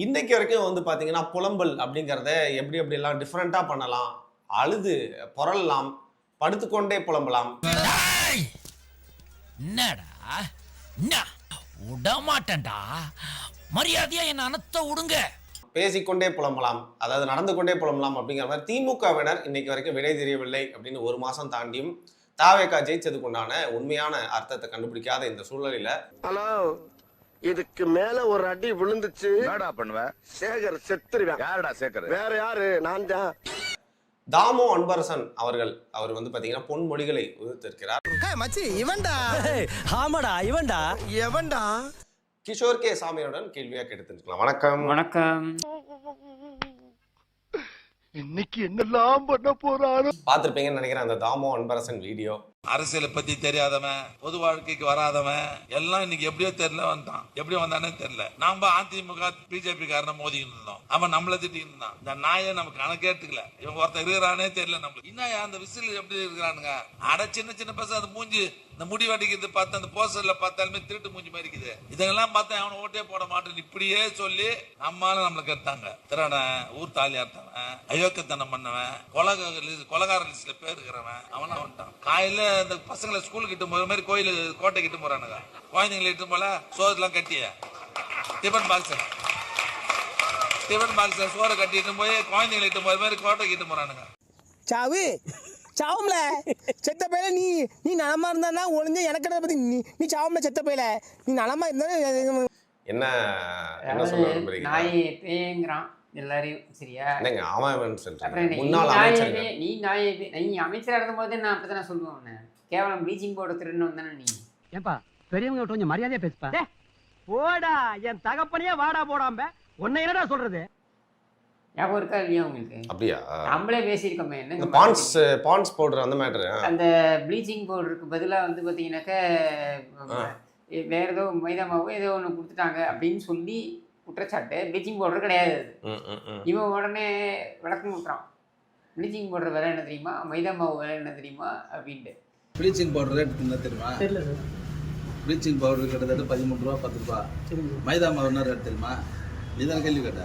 இன்னைக்கு வரைக்கும் வந்து பார்த்தீங்கன்னா, புலம்பல் அப்படிங்கிறத எப்படி எப்படிலாம் டிஃபரெண்ட்டா பண்ணலாம். அழுது புரளலாம், படுத்துக்கொண்டே புலம்பலாம். டேய்! என்னடா என்ன விடமாட்டேன்டா, மரியாதையா என்ன அனத்த விடுங்க. பேசிக்கொண்டே புலம்பலாம். அதாவது நடந்து கொண்டே புலம்பலாம் அப்படிங்கிற மாரி திமுகவினர் இன்னைக்கு வரைக்கும் விடை தெரியவில்லை அப்படின்னு 1 மாசம் தாண்டியும் தாவேகா ஜெயிச்சதுக்குண்டான உண்மையான அர்த்தத்தை கண்டுபிடிக்காத இந்த சூழ்நிலையில ஹலோ, இதுக்கு மேல ஒரு அடி விழுந்துச்சு என்னடா பண்ணுவ? சேகர் செத்துருவேன். யாருடா சேகர்? வேற யாரு? நான் தான். தாமோ அன்பரசன் அவர் வந்து பாத்தீங்கன்னா பொன்மொழிகளை உதிர்த்திருக்கிறார். மச்சி இவன்டா. ஆமாடா இவன்டா. எவன்டா? கிஷோர் கே சாமியுடன் கேள்வியா கேட்டு தெரிஞ்சுக்கலாம். வணக்கம். வணக்கம். இன்னைக்கு என்னெல்லாம் பண்ண போறாரு? பார்த்திருப்பீங்கன்னு நினைக்கிறேன் அந்த தாமோ அன்பரசன் வீடியோ. அரசியலை பத்தி தெரியாதவன், பொது வாழ்க்கைக்கு வராதவன் எல்லாம் இன்னைக்கு எப்படியோ தெரியல வந்தான். எப்படி வந்தானே தெரியல. நாம அதிமுக பிஜேபி காரனை மோதிக்கிட்டு இருந்தோம். அவன் நம்மள திட்டிட்டு இருந்தான். இந்த நாயை நமக்கு கணக்கேட்டுக்கல. இவன் ஒருத்தர் இருக்கிறானே தெரியல நம்மளுக்கு. இன்னும் அந்த விசில் எப்படி இருக்கிறானுங்க? அட சின்ன சின்ன பசங்க அது மூஞ்சி இந்த முடி வடிக்கிறது பார்த்து அந்த போஸ்டர்ல பார்த்தாலுமே திருட்டு மூஞ்சி மாதிரி இருக்குது. இதெல்லாம் பார்த்தா அவனை ஓட்டே போட மாட்டேன்னு இப்படியே சொல்லி நம்மளை கெடுத்தாங்க. திறனன், ஊர் தாலியார்த்தவன், அயோக்கியத்தனம் பண்ணவன், கொலகார லிஸ்ட்ல பேர் இருக்கிறவன் அவனா வந்துட்டான். காலையில இந்த பசங்களை ஸ்கூலுக்கு இட்டு போற மாதிரி கோட்டை கிட்டு போறானுங்க. குழந்தைங்களை இட்டு போல சோதெல்லாம் கட்டிய டிஃபன் பாக்ஸ்ல சோறை கட்டிட்டு போய் குழந்தைங்களை இட்டு போற மாதிரி கோட்டை கிட்டு போறானுங்க. சாவு சாவும்ல செத்த பையில நீ நலமா இருந்தா ஒளிஞ்ச எனக்கு பத்தி நீ சாவும்ல செத்த பையில நீ நலமா இருந்தா என்ன என்ன சொல்ல விரும்புறீங்க? நாய் பேங்கிறான் எல்லாரையும், சரியா? என்னங்க அவன் அப்புறம் முன்னாள் அமைச்சர். நீ அமைச்சரா இருக்கும்போது நான் அப்படித்தான் சொல்லுவேன். உன்னை கேவலம் ப்ளீச்சிங் பவுடர் திருன்னு வந்தானே நீ. ஏன்பா பெரியவங்க கொஞ்சம் மரியாதையா பேசுப்பா. போடா என் தகப்பனையே வாடா போடாம உன்னை என்னடா சொல்றது? ஞாபகம் இருக்கா இல்லையா உங்களுக்கு? அப்படியா? நம்மளே பேசியிருக்கோமே. இந்த என்ன பான்ஸ் பவுடர் அந்த மேட்டர். அந்த ப்ளீச்சிங் பவுடருக்கு பதிலாக வந்து பார்த்தீங்கன்னாக்க வேற ஏதோ மைதா மாவோ ஏதோ ஒன்று கொடுத்துட்டாங்க அப்படின்னு சொல்லி குற்றச்சாட்டு. ப்ளீச்சிங் பவுடர் கிடையாது அது. இவன் உடனே விளக்கம் விட்டுறான். ப்ளீச்சிங் பவுடர் விலை என்ன தெரியுமா, மைதா மாவு விலை என்ன தெரியுமா அப்படின்ட்டு. ப்ளீச்சிங் பவுடர் ரேட் என்ன தெரியுமா? தெரியல சார். ப்ளீச்சிங் பவுடர் கிட்டத்தட்ட 13 ரூபா 10 ரூபா. மைதா மாவு என்ன ரேட் தெரியுமா? நீதான் கேள்வி கேட்ட.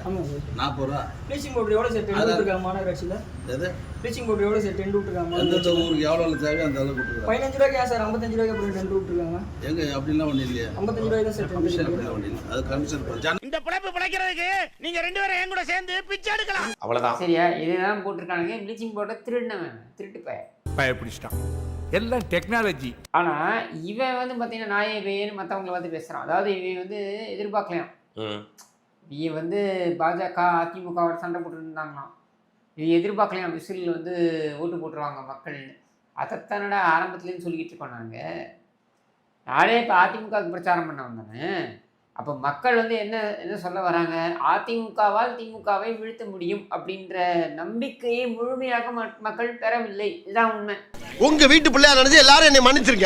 40 ரூபா. ப்ளீச்சிங் பவுடர் எவ்வளோ சார் டென் விட்டுருக்காங்க மாநகராட்சியில்? எது ப்ளீச்சிங் பவுடர் எவ்வளோ சார் டென் விட்டுருக்காங்க? எந்தெந்த ஊருக்கு எவ்வளோ தேவையோ அந்த அளவுக்கு கொடுத்துருக்காங்க. 15 ரூபாய்க்கு ஏன் சார் 55 ரூபாய்க்கு அப்புறம் டென் விட்டுருக்காங்க? எங்க அப்படிலாம் ஒன்றும் இல்லையா? 55 ரூபாய் தான் சார் கமிஷன் அப்படிலாம் ஒன்றும் இல்லை. அது கமிஷன். இந்த பிழைப்பு பிழைக்கிறதுக்கு நீங்க 2 பேரும் என் கூட சேர்ந்து பிச்சை எடுக்கலாம். அவ்வளவுதான். சரியா? இதுதான் போட்டிருக்கானுங்க. ப்ளீச்சிங் பவுடர் திருடினவன், திருட்டு பயப்பிடிச்சிட்டான். எல்லாம் டெக்னாலஜி. ஆனால் இவன் வந்து பார்த்தீங்கன்னா நாயை பேன்னு மற்றவங்களை வந்து பேசுகிறான். அதாவது இவன் வந்து எதிர்பார்க்கலாம். இவன் வந்து பாஜக அதிமுகவோட சண்டை போட்டுருந்தாங்களாம். இவன் எதிர்பார்க்கலாம் விசில் வந்து ஓட்டு போட்டுருவாங்க மக்கள்னு. அதைத்தானடா ஆரம்பத்துலேருந்து சொல்லிக்கிட்டு இருக்கோம் நாங்கள். நானே இப்போ அதிமுகவுக்கு பிரச்சாரம் பண்ண வந்தானே. அப்போ மக்கள் வந்து என்ன சொல்ல வராங்க? அதிமுகவால் திமுகவை வீழ்த்த முடியும் அப்படின்ற நம்பிக்கையை முழுமையாக மக்கள் பெறவில்லை. இதுதான் உண்மை. உங்க வீட்டு பிள்ளையா நினைச்சு எல்லாரும் என்னை மன்னிச்சிருங்க.